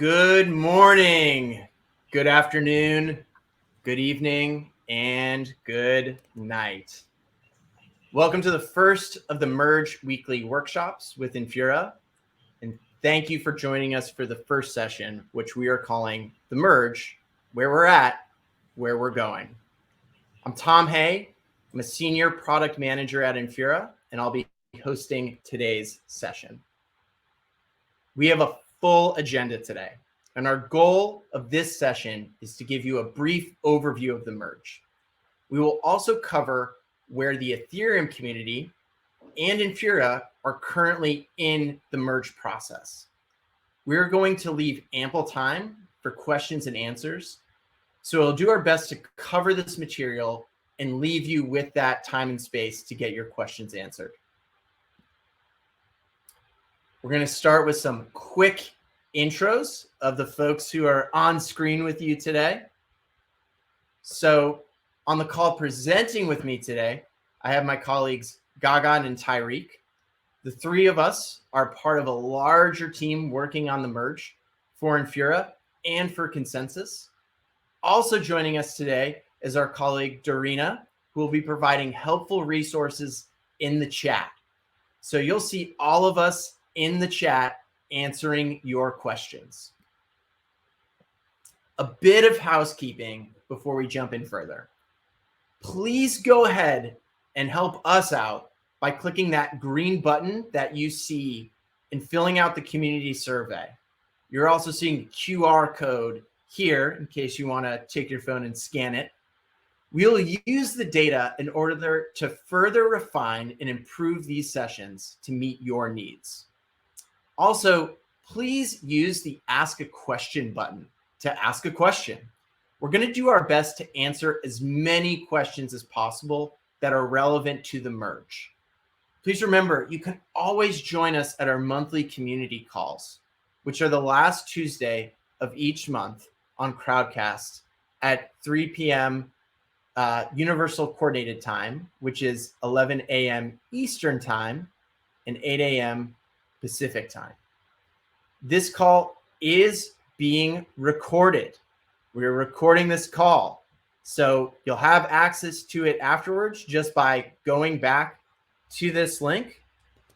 Good morning, good afternoon, good evening, and good night. Welcome to the first of the Merge weekly workshops with Infura, and thank you for joining us for the first session, which we are calling The Merge, Where We're At, Where We're Going. I'm Tom Hay. I'm a senior product manager at Infura, and I'll be hosting today's session. We have a full agenda today. And our goal of this session is to give you a brief overview of the merge. We will also cover where the Ethereum community and Infura are currently in the merge process. We're going to leave ample time for questions and answers. So we'll do our best to cover this material and leave you with that time and space to get your questions answered. We're going to start with some quick intros of the folks who are on screen with you today. So on the call presenting with me today, I have my colleagues Gagan and Tyreek. The three of us are part of a larger team working on the merge for Infura and for Consensus. Also joining us today is our colleague Dorina, who will be providing helpful resources in the chat. So you'll see all of us in the chat answering your questions. A bit of housekeeping before we jump in further. Please go ahead and help us out by clicking that green button that you see and filling out the community survey. You're also seeing the QR code here in case you want to take your phone and scan it. We'll use the data in order to further refine and improve these sessions to meet your needs. Also, please use the Ask a Question button to ask a question. We're going to do our best to answer as many questions as possible that are relevant to the merge. Please remember, you can always join us at our monthly community calls, which are the last Tuesday of each month on Crowdcast at 3 p.m. Universal Coordinated Time, which is 11 a.m. Eastern Time and 8 a.m. Pacific Time. This call is being recorded. We're recording this call. So you'll have access to it afterwards just by going back to this link.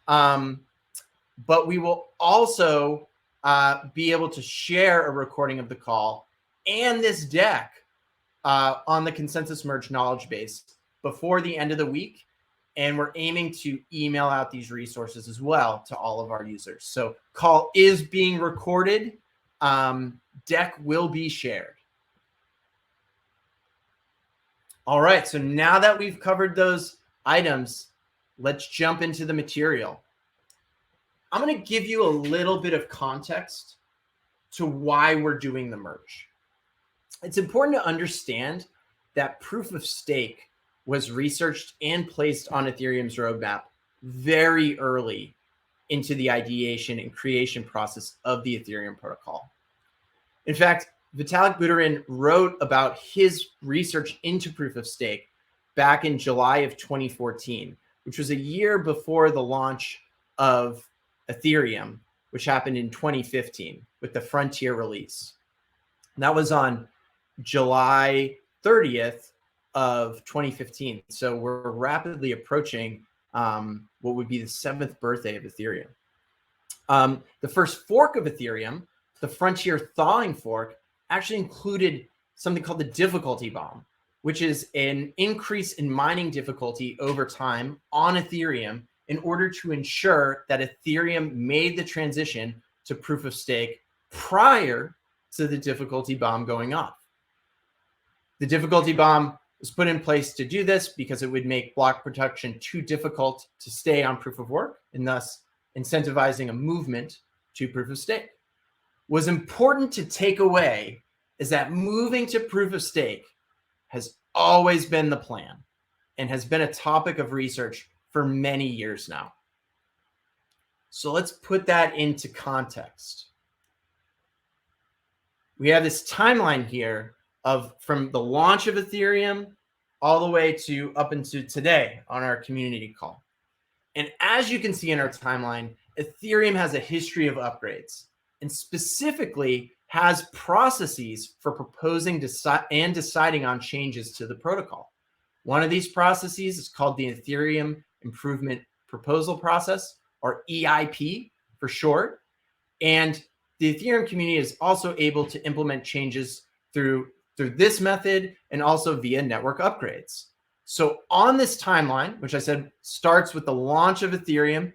But we will also be able to share a recording of the call and this deck on the Consensus Merge knowledge base before the end of the week. And we're aiming to email out these resources as well to all of our users. So call is being recorded. Deck will be shared. All right, so now that we've covered those items, let's jump into the material. I'm going to give you a little bit of context to why we're doing the merge. It's important to understand that proof of stake was researched and placed on Ethereum's roadmap very early into the ideation and creation process of the Ethereum protocol. In fact, Vitalik Buterin wrote about his research into proof of stake back in July of 2014, which was a year before the launch of Ethereum, which happened in 2015 with the Frontier release. And that was on July 30th of 2015. So we're rapidly approaching what would be the 7th birthday of Ethereum. The first fork of Ethereum, the Frontier thawing fork, actually included something called the difficulty bomb, which is an increase in mining difficulty over time on Ethereum in order to ensure that Ethereum made the transition to proof of stake prior to the difficulty bomb going off. The difficulty bomb was put in place to do this because it would make block production too difficult to stay on proof of work and thus incentivizing a movement to proof of stake. What's important to take away is that moving to proof of stake has always been the plan and has been a topic of research for many years now. So let's put that into context. We have this timeline here of from the launch of Ethereum all the way to up into today on our community call. And as you can see in our timeline, Ethereum has a history of upgrades. and specifically has processes for proposing and deciding on changes to the protocol. One of these processes is called the Ethereum Improvement Proposal Process, or EIP for short. And the Ethereum community is also able to implement changes through this method and also via network upgrades. So on this timeline, which I said starts with the launch of Ethereum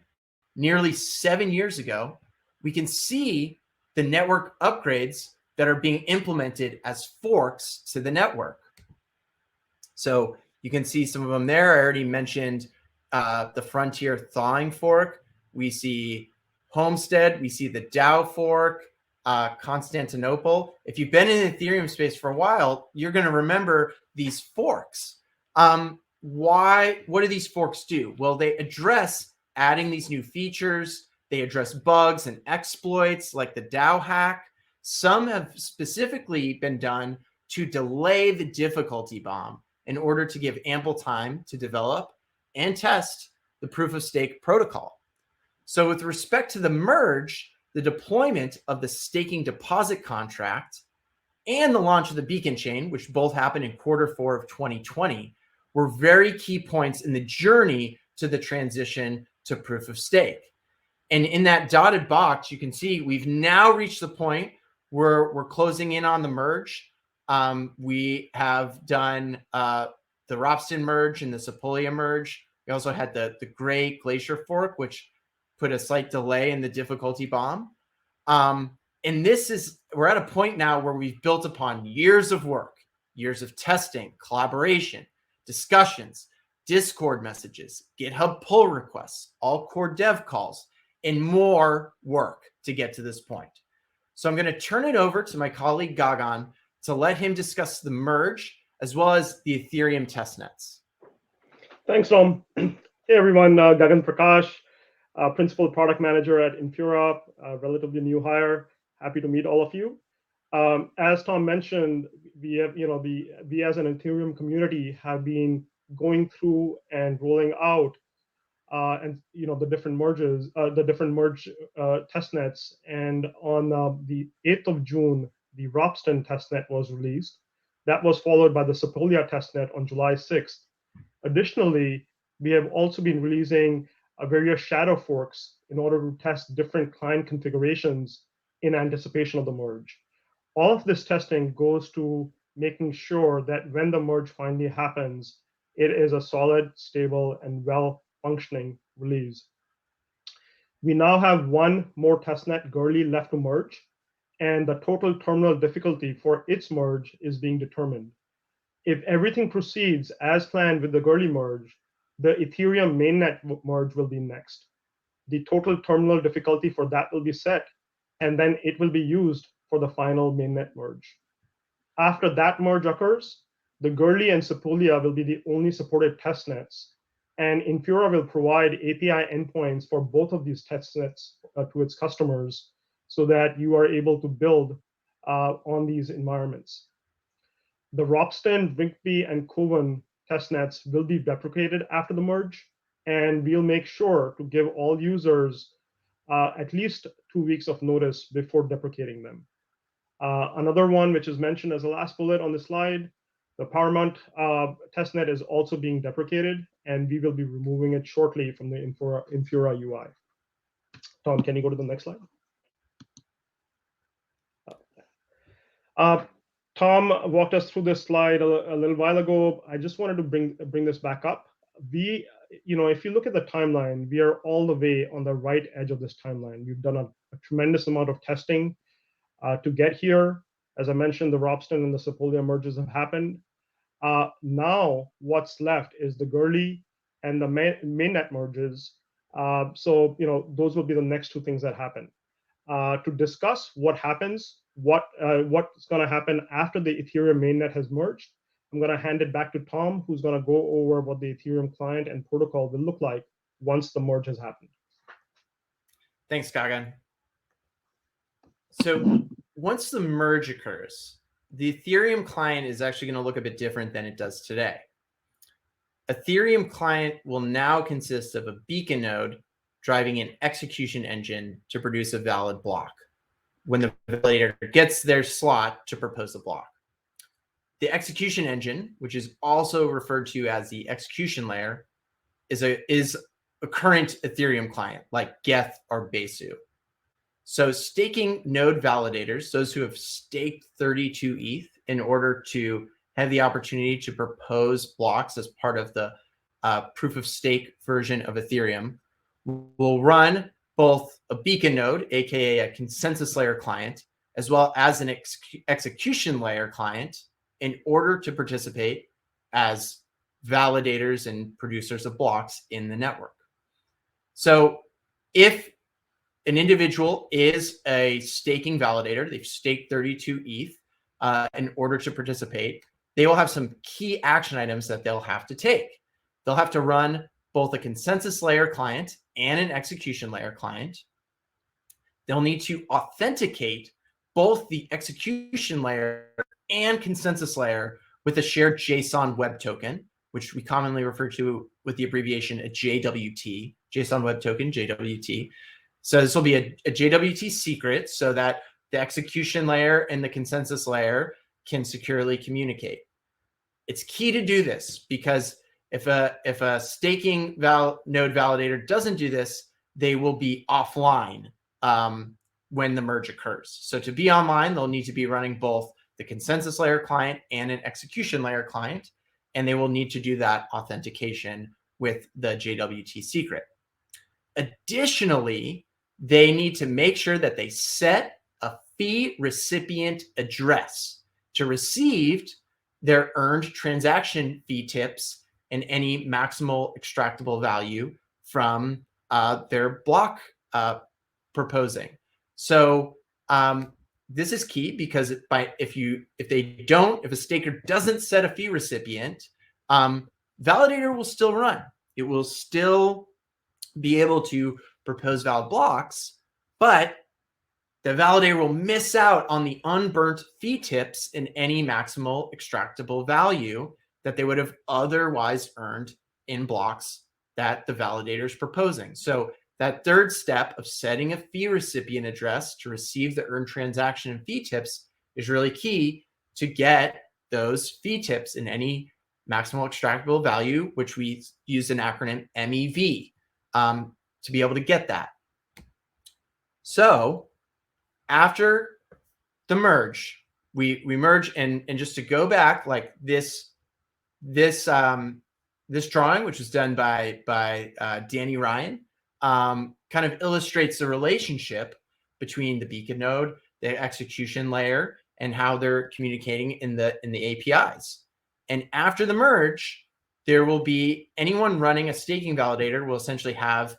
nearly 7 years ago, we can see the network upgrades that are being implemented as forks to the network. So you can see some of them there. I already mentioned the Frontier thawing fork. We see Homestead. We see the DAO fork, Constantinople. If you've been in the Ethereum space for a while, you're going to remember these forks. What do these forks do? Well, they address adding these new features. They address bugs and exploits like the DAO hack. Some have specifically been done to delay the difficulty bomb in order to give ample time to develop and test the proof of stake protocol. So with respect to the merge, the deployment of the staking deposit contract and the launch of the beacon chain, which both happened in Q4 of 2020, were very key points in the journey to the transition to proof of stake. And in that dotted box, you can see we've now reached the point where we're closing in on the merge. We have done the Ropsten merge and the Sepolia merge. We also had the Gray Glacier fork, which put a slight delay in the difficulty bomb. And we're at a point now where we've built upon years of work, years of testing, collaboration, discussions, Discord messages, GitHub pull requests, all core dev calls, and more work to get to this point. So I'm going to turn it over to my colleague Gagan to let him discuss the merge as well as the Ethereum testnets. Thanks, Tom. Hey, everyone. Gagan Prakash, Principal Product Manager at Infura, relatively new hire. Happy to meet all of you. As Tom mentioned, we have, we as an Ethereum community have been going through and rolling out the different merges, the different merge testnets. And on the 8th of June, the Ropsten testnet was released. That was followed by the Sepolia testnet on July 6th. Additionally, we have also been releasing various shadow forks in order to test different client configurations in anticipation of the merge. All of this testing goes to making sure that when the merge finally happens, it is a solid, stable, and well-functioning release. We now have one more testnet, Gurley, left to merge, and the total terminal difficulty for its merge is being determined. If everything proceeds as planned with the Gurley merge, the Ethereum mainnet merge will be next. The total terminal difficulty for that will be set, and then it will be used for the final mainnet merge. After that merge occurs, the Gurley and Sepolia will be the only supported testnets, and Infura will provide API endpoints for both of these testnets to its customers so that you are able to build on these environments. The Ropsten, Winkby, and Coven testnets will be deprecated after the merge, and we'll make sure to give all users at least 2 weeks of notice before deprecating them. Another one, which is mentioned as the last bullet on the slide, the Paramount testnet is also being deprecated, and we will be removing it shortly from the Infura UI. Tom, can you go to the next slide? Tom walked us through this slide a little while ago. I just wanted to bring this back up. If you look at the timeline, we are all the way on the right edge of this timeline. We've done a tremendous amount of testing to get here. As I mentioned, the Ropsten and the Sepolia merges have happened. Now, what's left is the Gurley and the mainnet merges. So, those will be the next two things that happen. To discuss what happens, what's going to happen after the Ethereum mainnet has merged, I'm going to hand it back to Tom, who's going to go over what the Ethereum client and protocol will look like once the merge has happened. Thanks, Gagan. So once the merge occurs, the Ethereum client is actually going to look a bit different than it does today. Ethereum client will now consist of a beacon node driving an execution engine to produce a valid block. when the validator gets their slot to propose the block. The execution engine, which is also referred to as the execution layer, is a current Ethereum client like Geth or Besu. So staking node validators, those who have staked 32 ETH in order to have the opportunity to propose blocks as part of the proof of stake version of Ethereum, will run both a beacon node, aka a consensus layer client, as well as an execution layer client in order to participate as validators and producers of blocks in the network. So if an individual is a staking validator, they've staked 32 ETH in order to participate, they will have some key action items that they'll have to take. They'll have to run both a consensus layer client and an execution layer client. They'll need to authenticate both the execution layer and consensus layer with a shared JSON web token, which we commonly refer to with the abbreviation a JWT, JSON web token, JWT. So this will be a JWT secret so that the execution layer and the consensus layer can securely communicate. It's key to do this because if a staking node validator doesn't do this, they will be offline when the merge occurs. So to be online, they'll need to be running both the consensus layer client and an execution layer client, and they will need to do that authentication with the JWT secret. Additionally, they need to make sure that they set a fee recipient address to receive their earned transaction fee tips and any maximal extractable value from their block proposing. So this is key because if a staker doesn't set a fee recipient, Validator will still run. It will still be able to propose valid blocks, but the validator will miss out on the unburnt fee tips in any maximal extractable value that they would have otherwise earned in blocks that the validator is proposing. So that third step of setting a fee recipient address to receive the earned transaction and fee tips is really key to get those fee tips in any maximal extractable value, which we use an acronym MEV to be able to get that. So after the merge, we merge, and just to go back, like this drawing, which was done by Danny Ryan, kind of illustrates the relationship between the beacon node, the execution layer, and how they're communicating in the APIs. And after the merge, there will be anyone running a staking validator will essentially have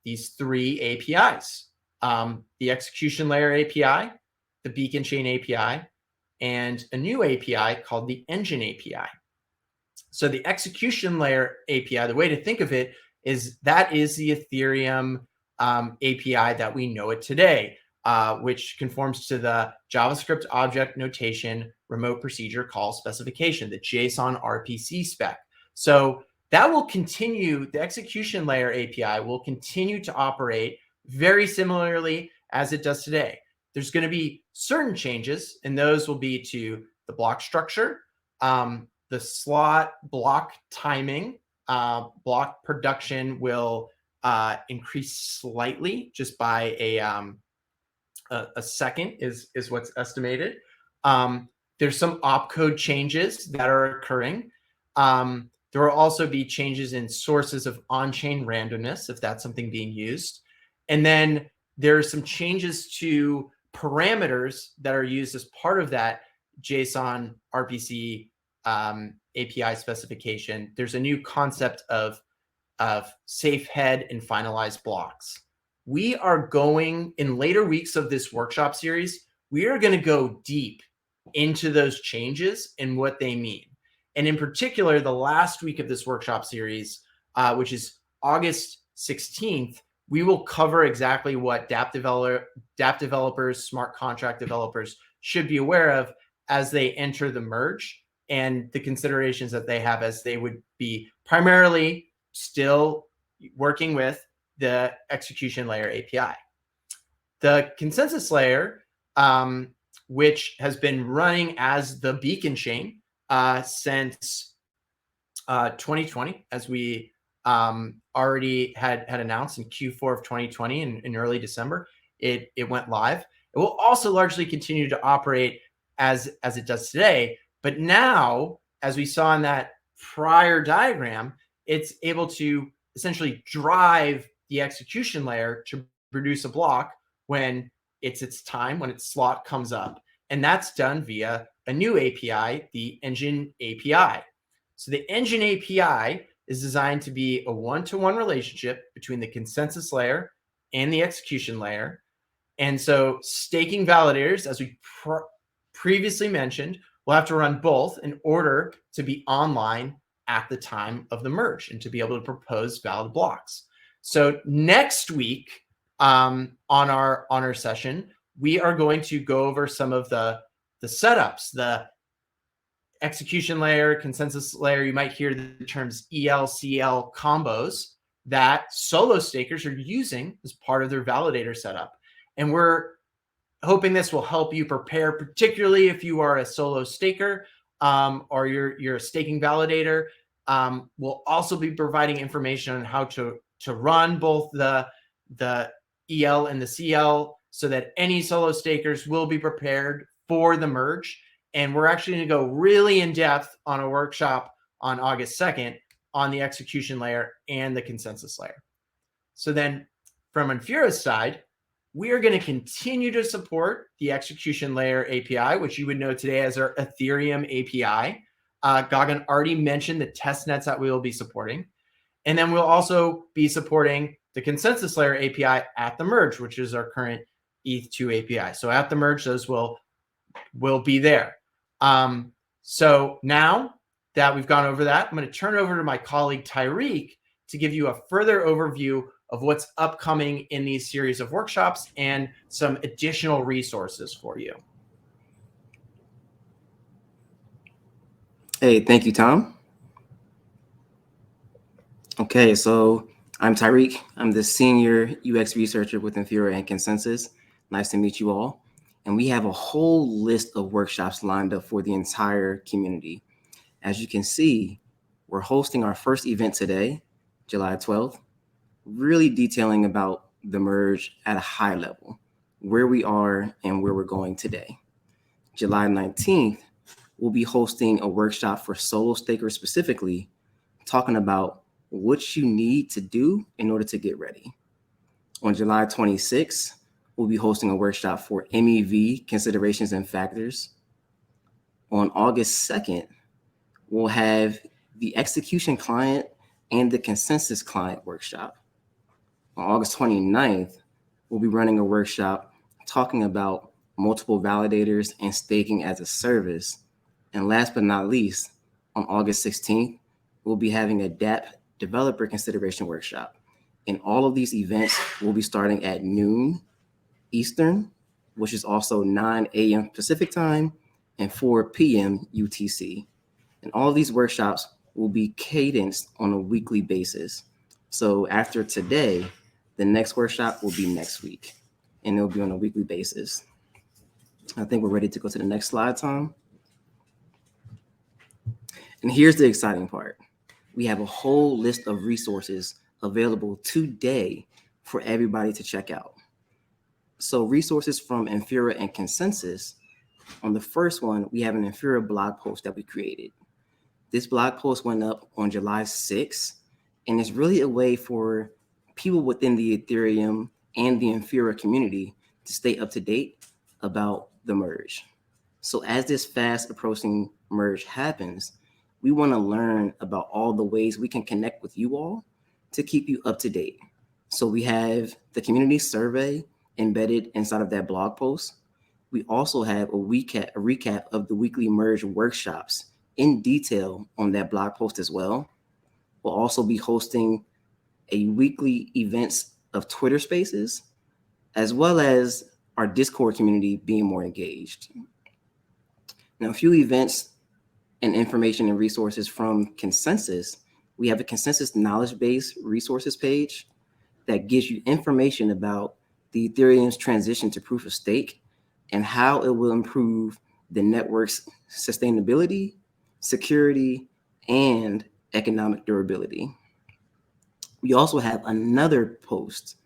these three APIs: the execution layer API, the beacon chain API, and a new API called the engine API. So the execution layer API, the way to think of it is that is the Ethereum API that we know it today, which conforms to the JavaScript object notation remote procedure call specification, the JSON RPC spec. So that will continue, the execution layer API will continue to operate very similarly as it does today. There's going to be certain changes, and those will be to the block structure, the slot block timing, block production will increase slightly just by a second is what's estimated. There's some opcode changes that are occurring. There will also be changes in sources of on-chain randomness, if that's something being used. And then there are some changes to parameters that are used as part of that JSON RPC API specification. There's a new concept of safe head and finalized blocks. We are going, in later weeks of this workshop series, we are going to go deep into those changes and what they mean. And in particular, the last week of this workshop series, which is August 16th, we will cover exactly what dApp developers, smart contract developers should be aware of as they enter the merge, and the considerations that they have as they would be primarily still working with the execution layer API. The consensus layer which has been running as the beacon chain since 2020, as we already had announced in Q4 of 2020 in early December. It went live. It will also largely continue to operate as it does today. But now, as we saw in that prior diagram, it's able to essentially drive the execution layer to produce a block when it's its time, when its slot comes up. And that's done via a new API, the Engine API. So the Engine API is designed to be a one-to-one relationship between the consensus layer and the execution layer. And so staking validators, as we previously mentioned, will have to run both in order to be online at the time of the merge and to be able to propose valid blocks. So next week on our session, we are going to go over some of the setups, the execution layer, consensus layer. You might hear the terms EL-CL combos that solo stakers are using as part of their validator setup. And we're hoping this will help you prepare, particularly if you are a solo staker or you're a staking validator. We'll also be providing information on how to run both the EL and the CL so that any solo stakers will be prepared for the merge. And we're actually going to go really in depth on a workshop on August 2nd on the execution layer and the consensus layer. So then from Infura's side, we are going to continue to support the execution layer API, which you would know today as our Ethereum API. Gagan already mentioned the test nets that we will be supporting. And then we'll also be supporting the consensus layer API at the merge, which is our current ETH2 API. So at the merge, those will be there. So now that we've gone over that, I'm going to turn it over to my colleague Tyreek to give you a further overview of what's upcoming in these series of workshops and some additional resources for you. Hey, thank you, Tom. Okay, so I'm Tyreek. I'm the senior UX researcher with Infura and Consensus. Nice to meet you all. And we have a whole list of workshops lined up for the entire community. As you can see, we're hosting our first event today, July 12th, really detailing about the merge at a high level, where we are and where we're going today. July 19th, we'll be hosting a workshop for solo stakers specifically, talking about what you need to do in order to get ready. On July 26th, we'll be hosting a workshop for MEV considerations and factors. On August 2nd, we'll have the execution client and the consensus client workshop. On August 29th, we'll be running a workshop talking about multiple validators and staking as a service. And last but not least, on August 16th, we'll be having a dApp developer consideration workshop. And all of these events will be starting at noon Eastern, which is also 9 a.m. Pacific time and 4 p.m. UTC. And all of these workshops will be cadenced on a weekly basis. So after today, the next workshop will be next week, and it'll be on a weekly basis. I think we're ready to go to the next slide, Tom. And here's the exciting part. We have a whole list of resources available today for everybody to check out. So resources from Infura and Consensus. On the first one, we have an Infura blog post that we created. This blog post went up on July 6th, and it's really a way for people within the Ethereum and the Infura community to stay up to date about the merge. So as this fast approaching merge happens, we want to learn about all the ways we can connect with you all to keep you up to date. So we have the community survey embedded inside of that blog post. We also have a recap of the weekly merge workshops in detail on that blog post as well. We'll also be hosting a weekly events of Twitter Spaces, as well as our Discord community being more engaged. Now, a few events and information and resources from Consensus. We have a Consensus knowledge base resources page that gives you information about the Ethereum's transition to proof of stake, and how it will improve the network's sustainability, security, and economic durability. We also have another post,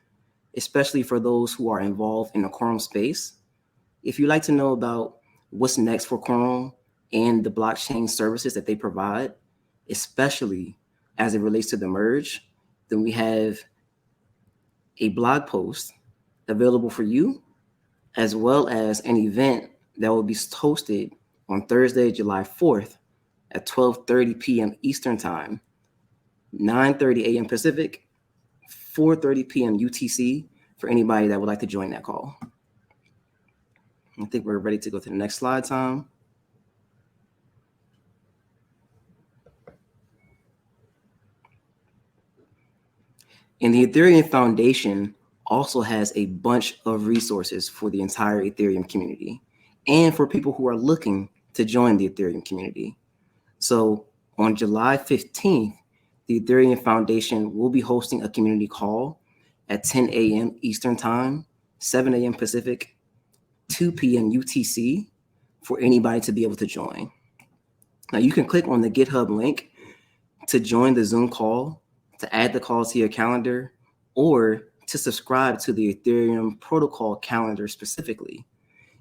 especially for those who are involved in the Quorum space. If you'd like to know about what's next for Quorum and the blockchain services that they provide, especially as it relates to the merge, then we have a blog post available for you, as well as an event that will be hosted on Thursday, July 4th at 12:30 p.m. Eastern Time, 9:30 a.m. Pacific, 4:30 p.m. UTC for anybody that would like to join that call. I think we're ready to go to the next slide, Tom. And the Ethereum Foundation also has a bunch of resources for the entire Ethereum community and for people who are looking to join the Ethereum community. So on July 15th, the Ethereum Foundation will be hosting a community call at 10 a.m. Eastern Time, 7 a.m. Pacific, 2 p.m. UTC for anybody to be able to join. Now you can click on the GitHub link to join the Zoom call, to add the call to your calendar, or to subscribe to the Ethereum protocol calendar specifically.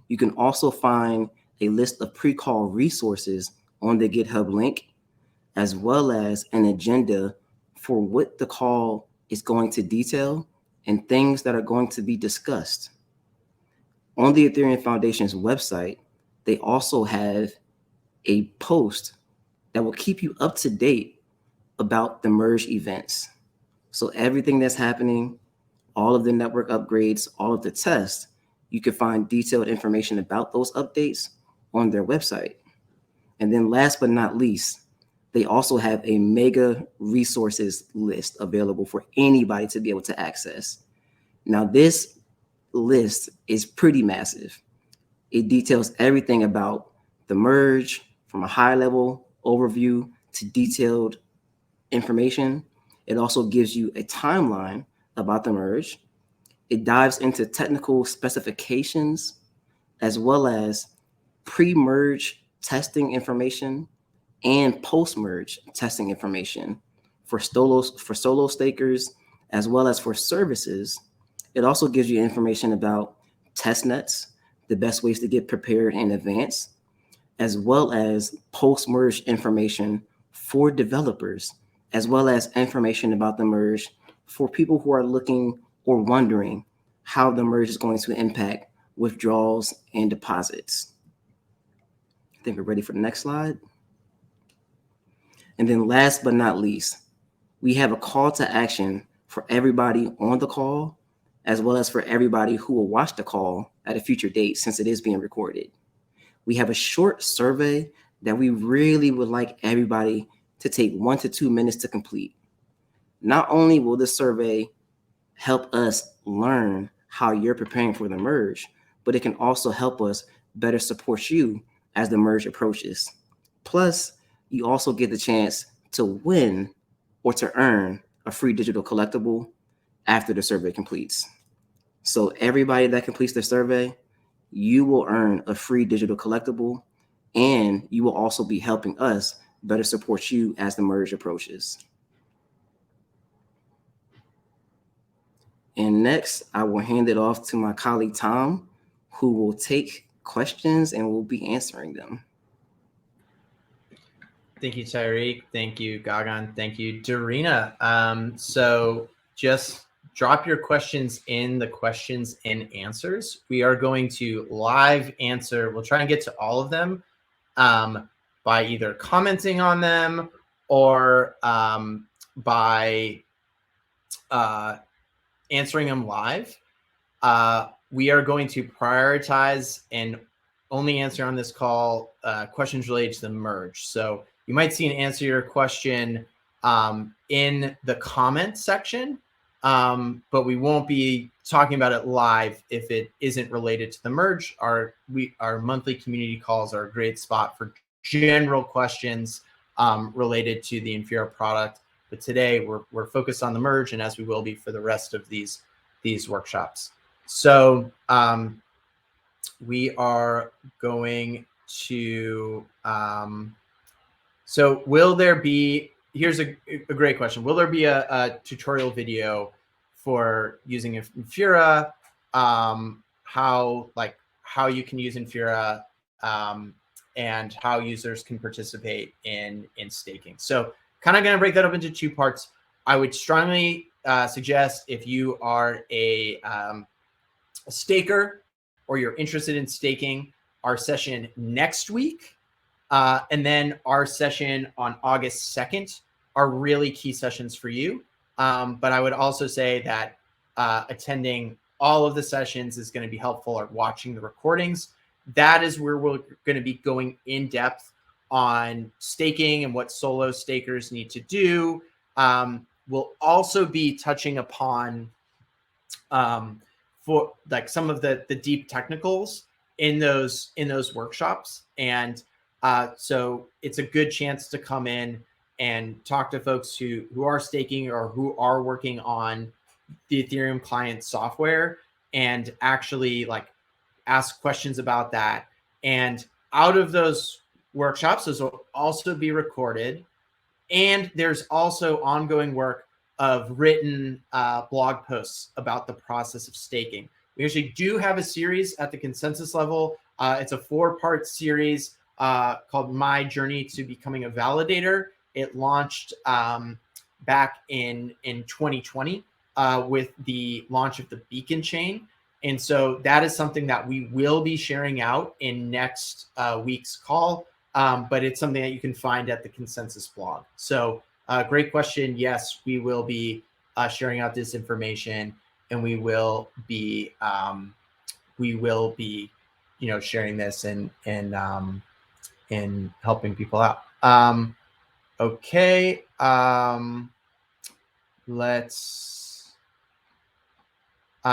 You can also find a list of pre-call resources on the GitHub link, as well as an agenda for what the call is going to detail and things that are going to be discussed. On the Ethereum Foundation's website, they also have a post that will keep you up to date about the merge events. So everything that's happening, all of the network upgrades, all of the tests, you can find detailed information about those updates on their website. And then last but not least, they also have a mega resources list available for anybody to be able to access. Now, this list is pretty massive. It details everything about the merge from a high level overview to detailed information. It also gives you a timeline about the merge. It dives into technical specifications as well as pre-merge testing information and post-merge testing information for solo stakers as well as for services. It also gives you information about test nets, the best ways to get prepared in advance, as well as post-merge information for developers, as well as information about the merge for people who are looking or wondering how the merge is going to impact withdrawals and deposits. I think we're ready for the next slide. And then last but not least, we have a call to action for everybody on the call, as well as for everybody who will watch the call at a future date since it is being recorded. We have a short survey that we really would like everybody to take 1 to 2 minutes to complete. Not only will this survey help us learn how you're preparing for the merge, but it can also help us better support you as the merge approaches. Plus, you also get the chance to win or to earn a free digital collectible after the survey completes. So everybody that completes the survey, you will earn a free digital collectible, and you will also be helping us better support you as the merge approaches. And next, I will hand it off to my colleague, Tom, who will take questions and will be answering them. Thank you, Tyreek. Thank you, Gagan. Thank you, Darina. So just drop your questions in the questions and answers. We are going to live answer. We'll try and get to all of them by either commenting on them or by answering them live. We are going to prioritize and only answer on this call questions related to the merge. So you might see an answer your question in the comment section, but we won't be talking about it live if it isn't related to the merge. Our monthly community calls are a great spot for general questions related to the Infura product. But today we're focused on the merge, and as we will be for the rest of these workshops. So we are going to, so will there be, here's a great question. Will there be a tutorial video for using Infura, how you can use Infura, and how users can participate in staking? So kind of going to break that up into two parts. I would strongly suggest, if you are a staker or you're interested in staking, our session next week and then our session on August 2nd are really key sessions for you. But I would also say that attending all of the sessions is going to be helpful, or watching the recordings. That is where we're going to be going in depth on staking and what solo stakers need to do. We'll also be touching upon for like some of the deep technicals in those workshops. And so it's a good chance to come in and talk to folks who are staking or who are working on the Ethereum client software, and actually like ask questions about that. And out of those workshops, those will also be recorded. And there's also ongoing work of written blog posts about the process of staking. We actually do have a series at the consensus level. It's a 4-part series called My Journey to Becoming a Validator. It launched back in 2020 with the launch of the Beacon chain. And so that is something that we will be sharing out in next week's call, but it's something that you can find at the consensus blog. So great question. Yes, we will be sharing out this information, and we will be sharing this and helping people out. Okay.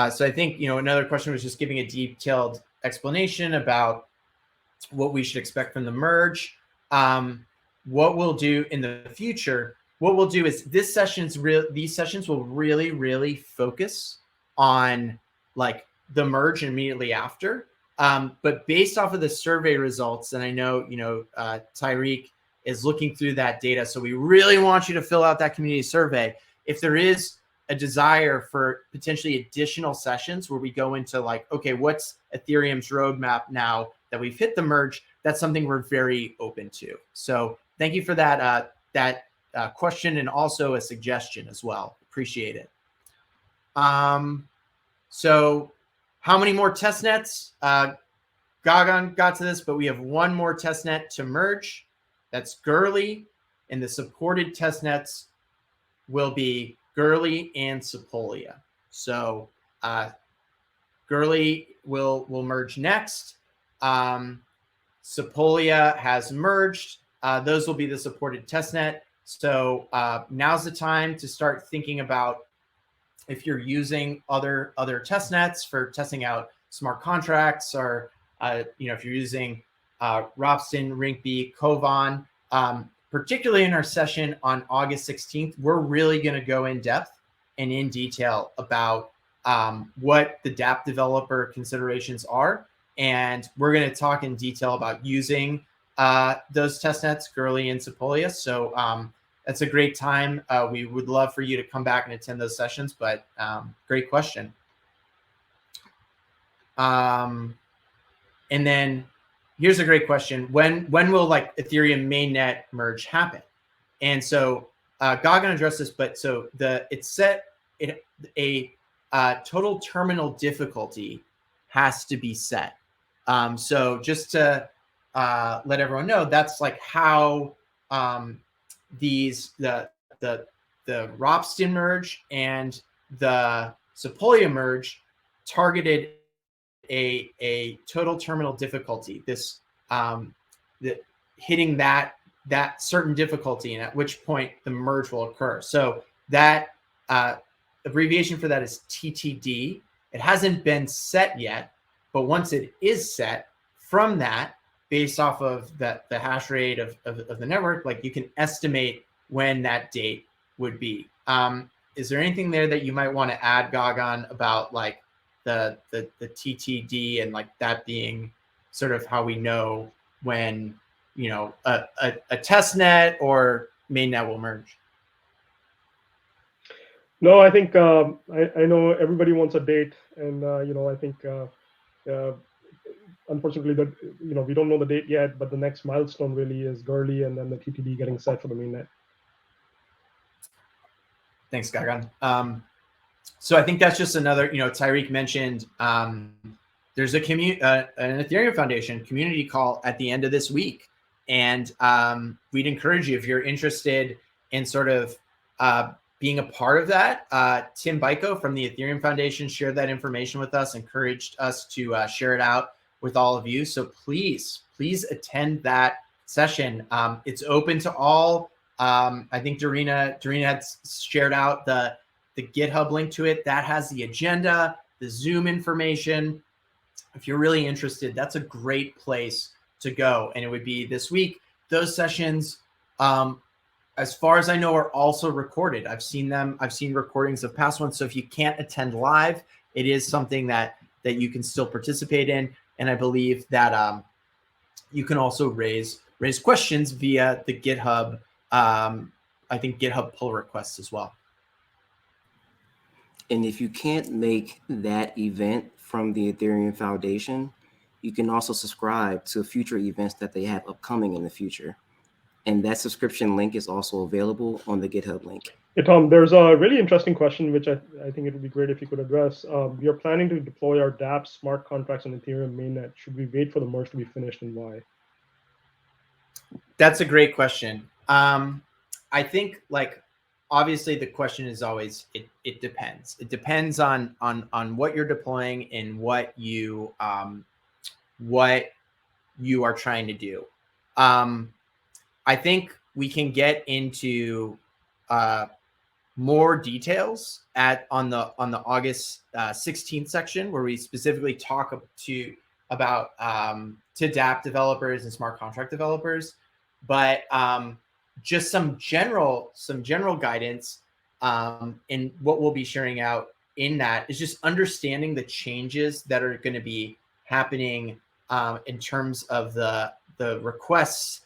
So I think, another question was just giving a detailed explanation about what we should expect from the merge. What we'll do in the future, what we'll do is these sessions will really, really focus on like the merge immediately after. But based off of the survey results, and I know, Tyreek is looking through that data, so we really want you to fill out that community survey. If there is a desire for potentially additional sessions where we go into like, okay, what's Ethereum's roadmap now that we've hit the merge, that's something we're very open to. So thank you for that question, and also a suggestion as well. Appreciate it. So how many more test nets? Gagan got to this, but we have one more test net to merge. That's Gurley, and the supported test nets will be Gurley and Sepolia. So Gurley will merge next. Sepolia has merged. Those will be the supported testnet. So now's the time to start thinking about if you're using other testnets for testing out smart contracts, or if you're using Ropsten, Rinkeby, Kovan. Particularly in our session on August 16th, we're really going to go in depth and in detail about what the dApp developer considerations are. And we're going to talk in detail about using those testnets, Gurley and Sepolia. So that's a great time. We would love for you to come back and attend those sessions, but great question. And then here's a great question. When will like Ethereum mainnet merge happen? And so Gagan addressed this, but so a total terminal difficulty has to be set. So just to let everyone know, that's like how the Ropsten merge and the Sepolia merge targeted a total terminal difficulty, this hitting that certain difficulty, and at which point the merge will occur. So that abbreviation for that is TTD. It hasn't been set yet, but once it is set, from that, based off of the hash rate of the network, like you can estimate when that date would be. Is there anything there that you might want to add, Gagan, about like the TTD and like that being sort of how we know when, you know, a test net or mainnet will merge? No, I think I know everybody wants a date, and you know, I think unfortunately that, you know, we don't know the date yet, but the next milestone really is Gurley and then the TTD getting set for the mainnet. Thanks, Gagan. So I think that's just another, you know, Tyreek mentioned there's an Ethereum Foundation community call at the end of this week. And we'd encourage you, if you're interested in sort of being a part of that. Tim Byko from the Ethereum Foundation shared that information with us, encouraged us to share it out with all of you. So please attend that session. It's open to all. I think Dorina had shared out the GitHub link to it. That has the agenda, the Zoom information. If you're really interested, that's a great place to go. And it would be this week. Those sessions, as far as I know, are also recorded. I've seen them. I've seen recordings of past ones. So if you can't attend live, it is something that you can still participate in. And I believe that you can also raise questions via the GitHub. I think GitHub pull requests as well. And if you can't make that event from the Ethereum Foundation, you can also subscribe to future events that they have upcoming in the future. And that subscription link is also available on the GitHub link. Hey, Tom, there's a really interesting question, which I think it would be great if you could address. We are planning to deploy our dApp smart contracts on Ethereum mainnet. Should we wait for the merge to be finished, and why? That's a great question. I think, like, obviously the question is always, it depends. It depends on what you're deploying and what you are trying to do. I think we can get into more details on the August 16th section, where we specifically talk about to dApp developers and smart contract developers, but just some general guidance in what we'll be sharing out in that is just understanding the changes that are going to be happening in terms of the requests,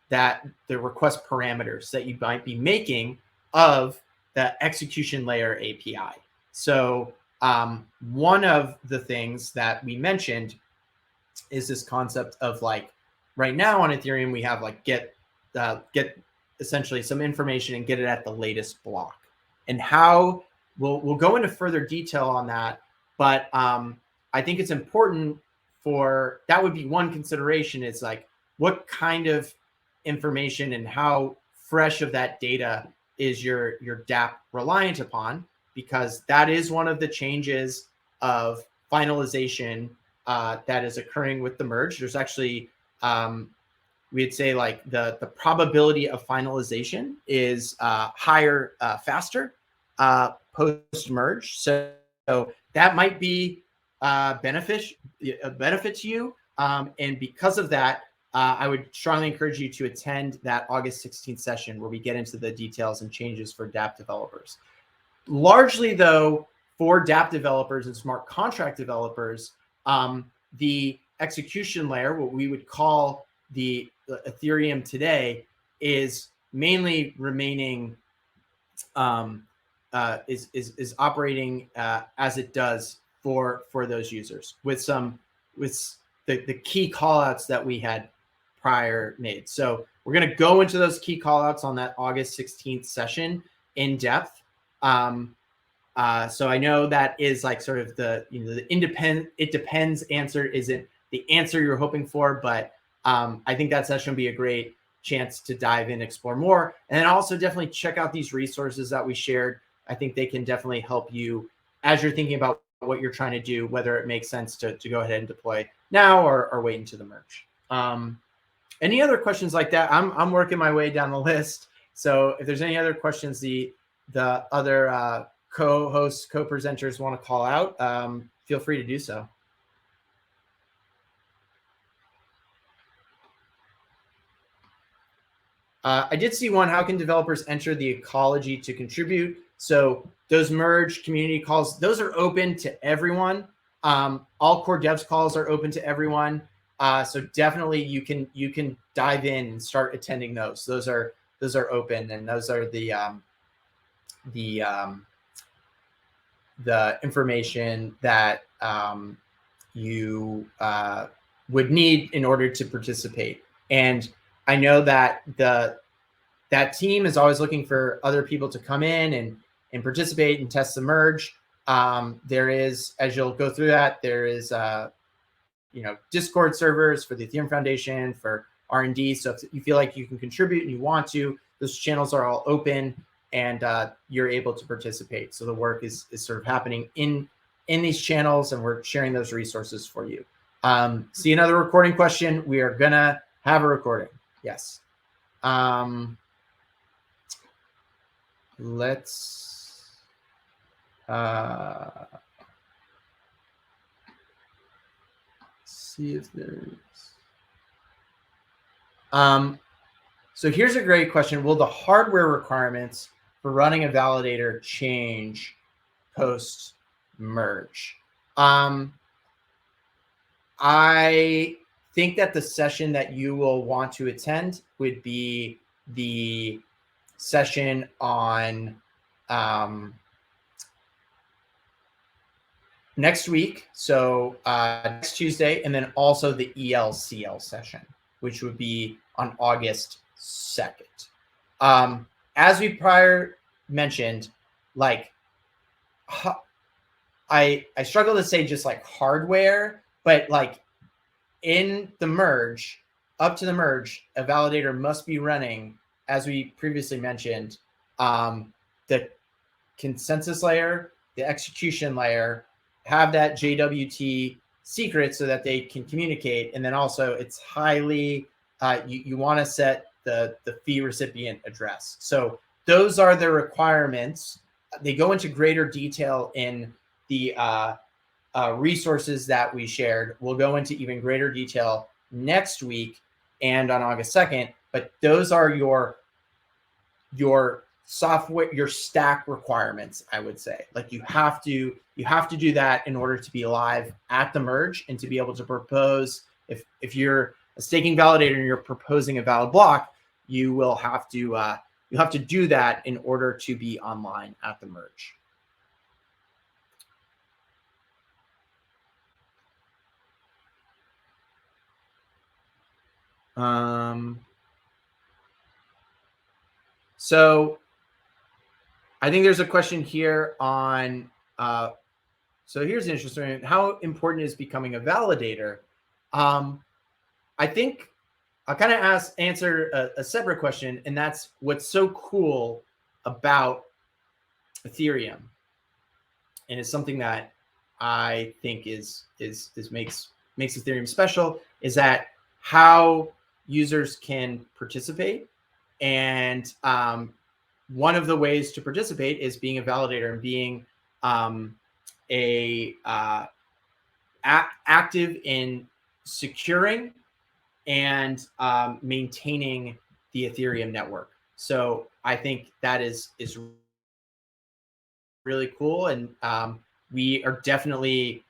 the request parameters that you might be making of the execution layer API. So one of the things that we mentioned is this concept of, like, right now on Ethereum, we have like get essentially some information and get it at the latest block. And how we'll go into further detail on that. But I think it's important that would be one consideration, is like, what kind of information and how fresh of that data is your dApp reliant upon, because that is one of the changes of finalization that is occurring with the merge. There's actually, we'd say, like, the probability of finalization is higher, faster post merge. So that might be a benefit to you. And because of that, I would strongly encourage you to attend that August 16th session, where we get into the details and changes for dApp developers. Largely, though, for dApp developers and smart contract developers, the execution layer, what we would call the Ethereum today, is mainly remaining is operating as it does for those users, with the key callouts that we had prior made. So we're going to go into those key callouts on that August 16th session in depth. So I know that is like sort of the it depends answer isn't the answer you're hoping for, but I think that session will be a great chance to dive in, explore more, and then also definitely check out these resources that we shared. I think they can definitely help you as you're thinking about what you're trying to do, whether it makes sense to go ahead and deploy now or wait into the merge. Any other questions like that? I'm working my way down the list. So if there's any other questions the other co-hosts, co-presenters want to call out, feel free to do so. I did see one. How can developers enter the ecology to contribute? So those merge community calls, those are open to everyone. All core devs calls are open to everyone. So definitely you can dive in and start attending those. Those are open, and those are the information that you would need in order to participate. And I know that that team is always looking for other people to come in and participate and test the merge. There is, as you'll go through that, there is Discord servers for the Ethereum Foundation, for R&D. So if you feel like you can contribute and you want to, those channels are all open, and you're able to participate. So the work is sort of happening in these channels, and we're sharing those resources for you. See another recording question. We are gonna have a recording. Yes. Let's see if there's so here's a great question. Will the hardware requirements for running a validator change post merge? I think that the session that you will want to attend would be the session on next week, so next Tuesday, and then also the ELCL session, which would be on August 2nd. As we prior mentioned, like I struggle to say just like hardware, but like in the merge, up to the merge, a validator must be running, as we previously mentioned, the consensus layer, the execution layer, have that JWT secret so that they can communicate. And then also it's highly, you want to set the fee recipient address. So those are the requirements. They go into greater detail in the resources that we shared. We'll go into even greater detail next week and on August 2nd, but those are your software, your stack requirements, I would say. Like you have to do that in order to be live at the merge and to be able to propose. If you're a staking validator and you're proposing a valid block, you will have to do that in order to be online at the merge. So I think there's a question here on, so here's interesting. How important is becoming a validator? I think I'll kind of answer a separate question, and that's what's so cool about Ethereum. And it's something that I think makes Ethereum special, is that how users can participate. And one of the ways to participate is being a validator and being active in securing and maintaining the Ethereum network. So I think that is really cool, and we are definitely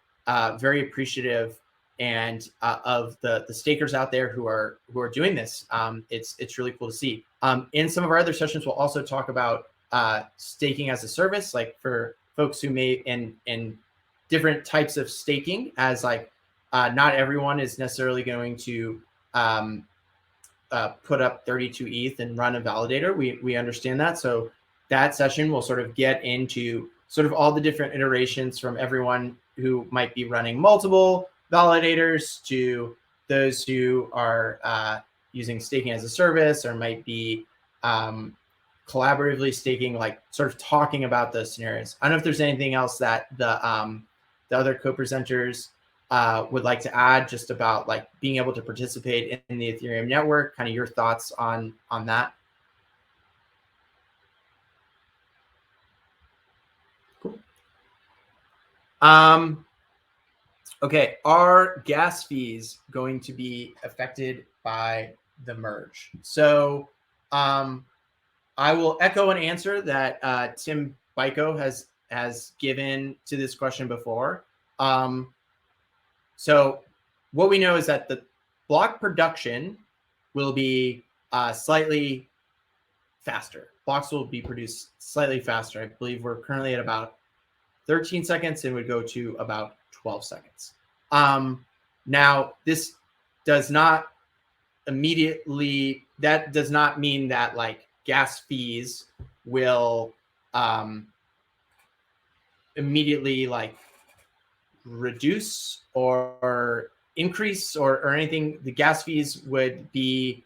very appreciative and of the stakers out there who are doing this. It's really cool to see. In some of our other sessions, we'll also talk about staking as a service, like for folks who may in different types of staking, as like not everyone is necessarily going to put up 32 ETH and run a validator. We understand that. So that session will sort of get into sort of all the different iterations, from everyone who might be running multiple validators to those who are using staking as a service, or might be collaboratively staking, like sort of talking about those scenarios. I don't know if there's anything else that the other co-presenters would like to add, just about like being able to participate in the Ethereum network, kind of your thoughts on that. Cool. Okay, are gas fees going to be affected by the merge? So I will echo an answer that Tim Byko has given to this question before. So what we know is that the block production will be slightly faster. Blocks will be produced slightly faster. I believe we're currently at about 13 seconds and would go to about 12 seconds. Now, this does not immediately, that does not mean that like gas fees will immediately like reduce or increase or anything. The gas fees would be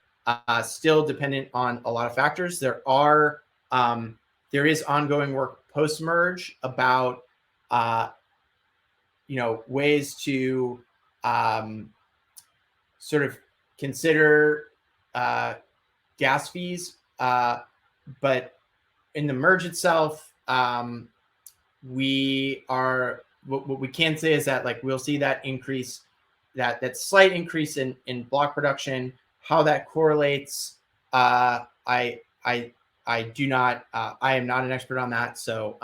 still dependent on a lot of factors. There is ongoing work post-merge about ways to sort of consider gas fees, but in the merge itself, what we can say is that like we'll see that increase, that slight increase in block production. How that correlates, I do not, I am not an expert on that. So,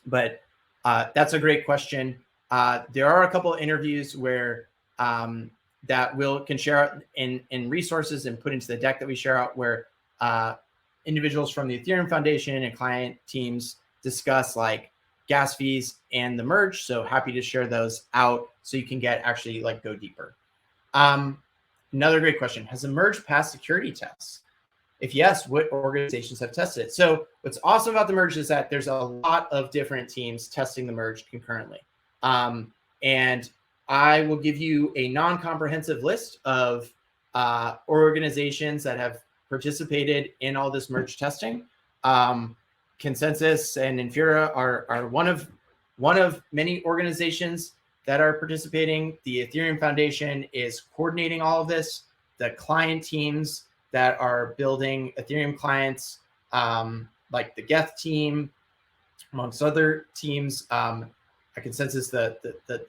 but that's a great question. There are a couple of interviews where that can share out in resources and put into the deck that we share out, where individuals from the Ethereum Foundation and client teams discuss like gas fees and the merge. So happy to share those out so you can actually go deeper. Another great question: has the merge passed security tests? If yes, what organizations have tested it? So what's awesome about the merge is that there's a lot of different teams testing the merge concurrently. And I will give you a non-comprehensive list of organizations that have participated in all this merge testing. Consensus and Infura are one of many organizations that are participating. The Ethereum Foundation is coordinating all of this. The client teams that are building Ethereum clients, like the Geth team, amongst other teams, Consensus, the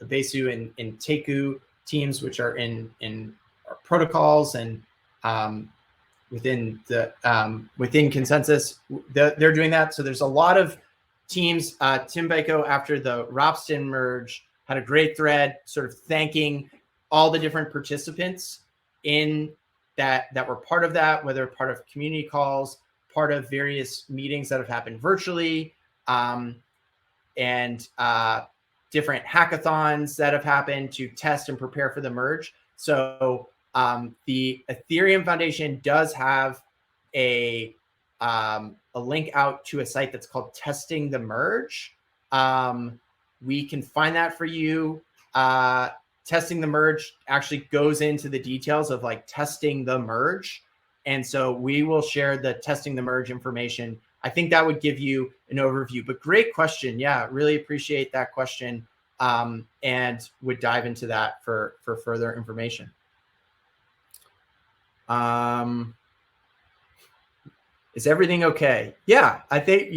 Besu and Teku teams, which are in our protocols and within Consensus, they're doing that. So there's a lot of teams. Tim Bako, after the Ropsten merge, had a great thread sort of thanking all the different participants in that were part of that, whether part of community calls, part of various meetings that have happened virtually, and different hackathons that have happened to test and prepare for the merge. So the Ethereum Foundation does have a link out to a site that's called Testing the Merge. We can find that for you. Testing the Merge actually goes into the details of like testing the merge. And so we will share the Testing the Merge information. I think that would give you an overview, but great question. Yeah, really appreciate that question, and would dive into that for further information. Is everything okay? Yeah, I think,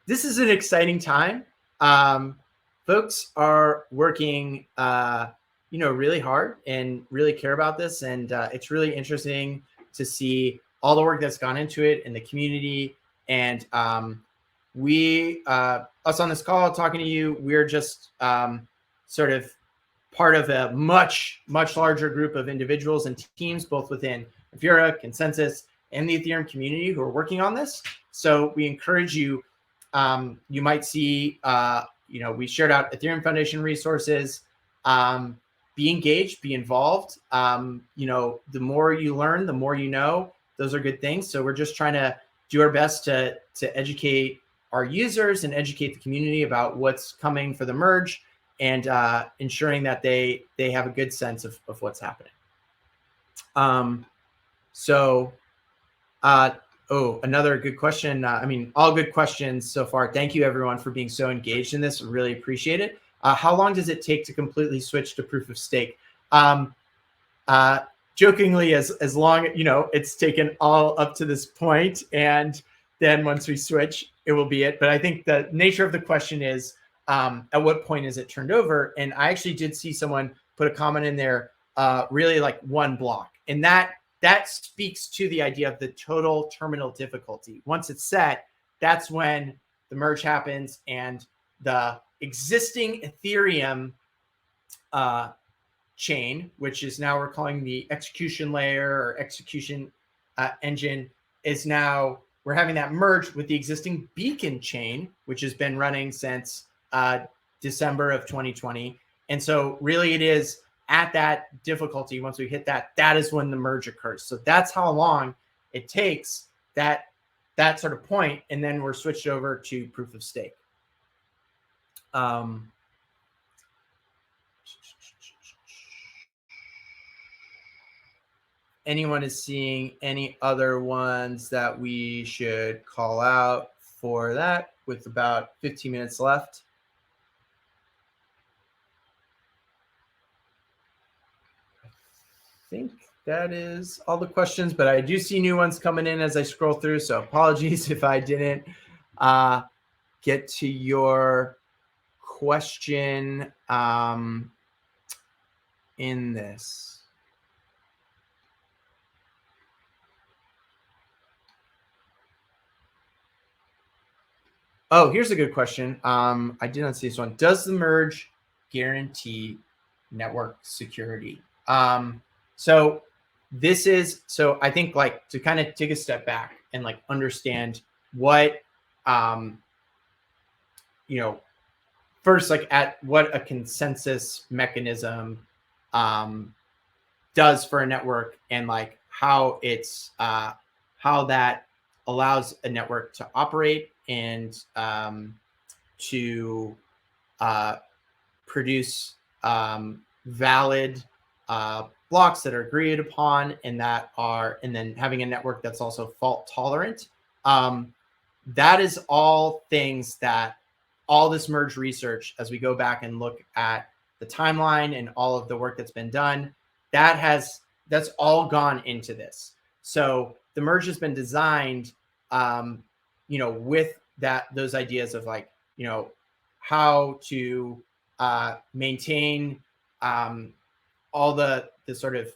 this is an exciting time. Folks are working, really hard and really care about this. And it's really interesting to see all the work that's gone into it in the community. And us on this call talking to you, we're just sort of part of a much, much larger group of individuals and teams, both within Infura, Consensus, and the Ethereum community who are working on this. So we encourage you, you might see, we shared out Ethereum Foundation resources. Be engaged, be involved. The more you learn, the more you know. Those are good things. So we're just trying to do our best to educate our users and educate the community about what's coming for the merge, and ensuring that they have a good sense of what's happening. Another good question. All good questions so far. Thank you everyone for being so engaged in this. Really appreciate it. How long does it take to completely switch to proof of stake? Jokingly, as long, it's taken all up to this point, and then once we switch, it will be it. But I think the nature of the question is, at what point is it turned over? And I actually did see someone put a comment in there, really like one block. And that speaks to the idea of the total terminal difficulty. Once it's set, that's when the merge happens, and the existing Ethereum chain, which is now we're calling the execution layer or execution engine, is now we're having that merged with the existing beacon chain, which has been running since December of 2020. And so really it is at that difficulty, once we hit that, that is when the merge occurs. So that's how long it takes that sort of point, and then we're switched over to proof of stake. Anyone is seeing any other ones that we should call out for that with about 15 minutes left? I think that is all the questions, but I do see new ones coming in as I scroll through. So apologies if I didn't get to your question in this. Oh, here's a good question. I did not see this one. Does the merge guarantee network security? So I think like to kind of take a step back and like understand what, first, like at what a consensus mechanism does for a network, and like how it's how that allows a network to operate and to produce valid blocks that are agreed upon, and then having a network that's also fault tolerant. That is all things that all this merge research, as we go back and look at the timeline and all of the work that's been done, that's all gone into this. So the merge has been designed with those ideas of like, how to maintain all the sort of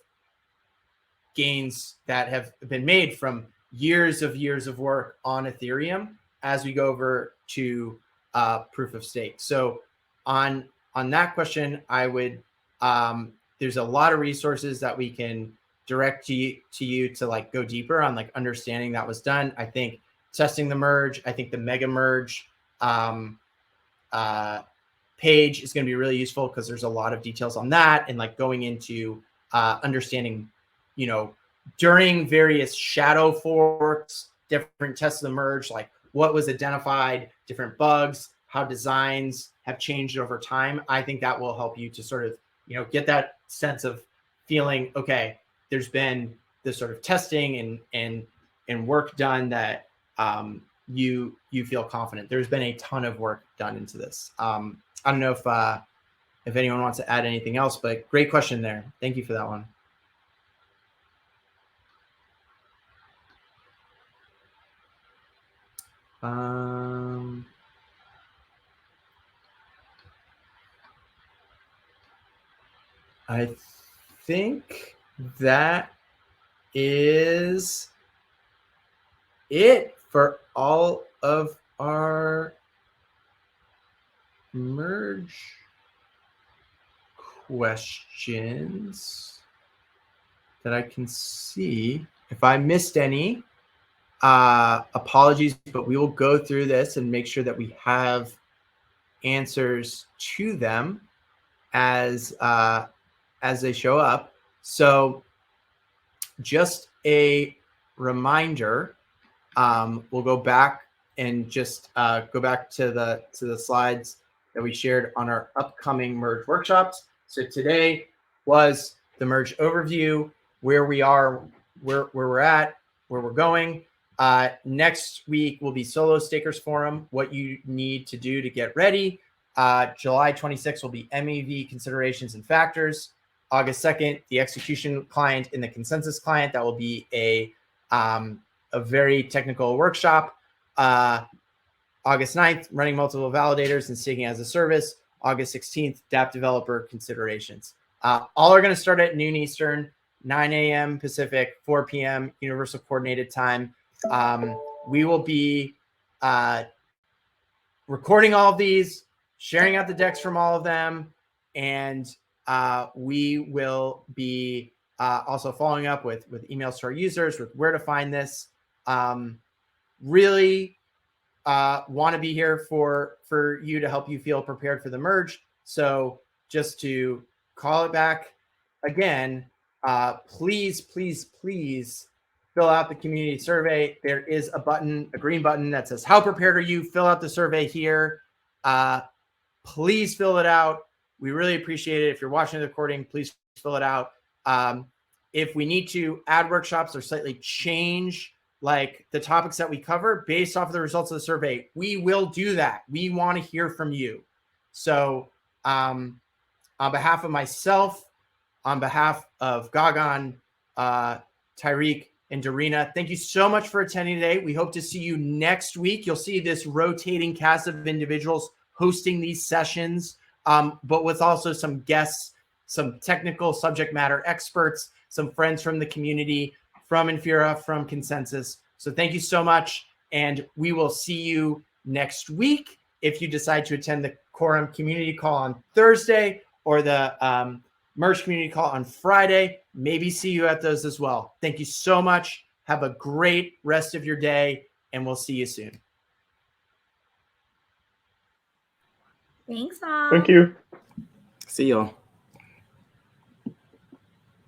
gains that have been made from years of work on Ethereum as we go over to proof of stake. So on that question, I would there's a lot of resources that we can direct to you to like go deeper on like understanding that was done. I think testing the merge, I think the mega merge page is going to be really useful because there's a lot of details on that, and like going into understanding, during various shadow forks, different tests of the merge, like what was identified, different bugs, how designs have changed over time. I think that will help you to sort of, get that sense of feeling, okay, there's been this sort of testing and work done that you feel confident. There's been a ton of work done into this. I don't know if anyone wants to add anything else, but great question there. Thank you for that one. I think that is it for all of our merge questions that I can see. If I missed any, apologies, but we will go through this and make sure that we have answers to them as they show up. So just a reminder, we'll go back and just go back to the slides that we shared on our upcoming merge workshops. So today was the merge overview, where we are, where we're at, where we're going. Next week will be Solo Stakers Forum, what you need to do to get ready. July 26th will be MEV considerations and factors. August 2nd, the execution client and the consensus client. That will be a very technical workshop. August 9th, running multiple validators and staking as a service. August 16th, dApp developer considerations. All are going to start at noon Eastern, 9 a.m. Pacific, 4 p.m. Universal Coordinated Time. We will be recording all of these, sharing out the decks from all of them, And we will be also following up with emails to our users with where to find this. Really want to be here for you to help you feel prepared for the merge. So just to call it back again, please fill out the community survey. There is a button, a green button that says, how prepared are you? Fill out the survey here. Please fill it out. We really appreciate it. If you're watching the recording, please fill it out. If we need to add workshops or slightly change like the topics that we cover based off of the results of the survey, we will do that. We want to hear from you. So on behalf of myself, on behalf of Gagan, Tyreek, and Darina, thank you so much for attending today. We hope to see you next week. You'll see this rotating cast of individuals hosting these sessions, but with also some guests, some technical subject matter experts, some friends from the community, from Infura, from Consensus. So thank you so much. And we will see you next week. If you decide to attend the Quorum community call on Thursday or the Merge community call on Friday, maybe see you at those as well. Thank you so much. Have a great rest of your day, and we'll see you soon. Thanks, all. Thank you. See y'all.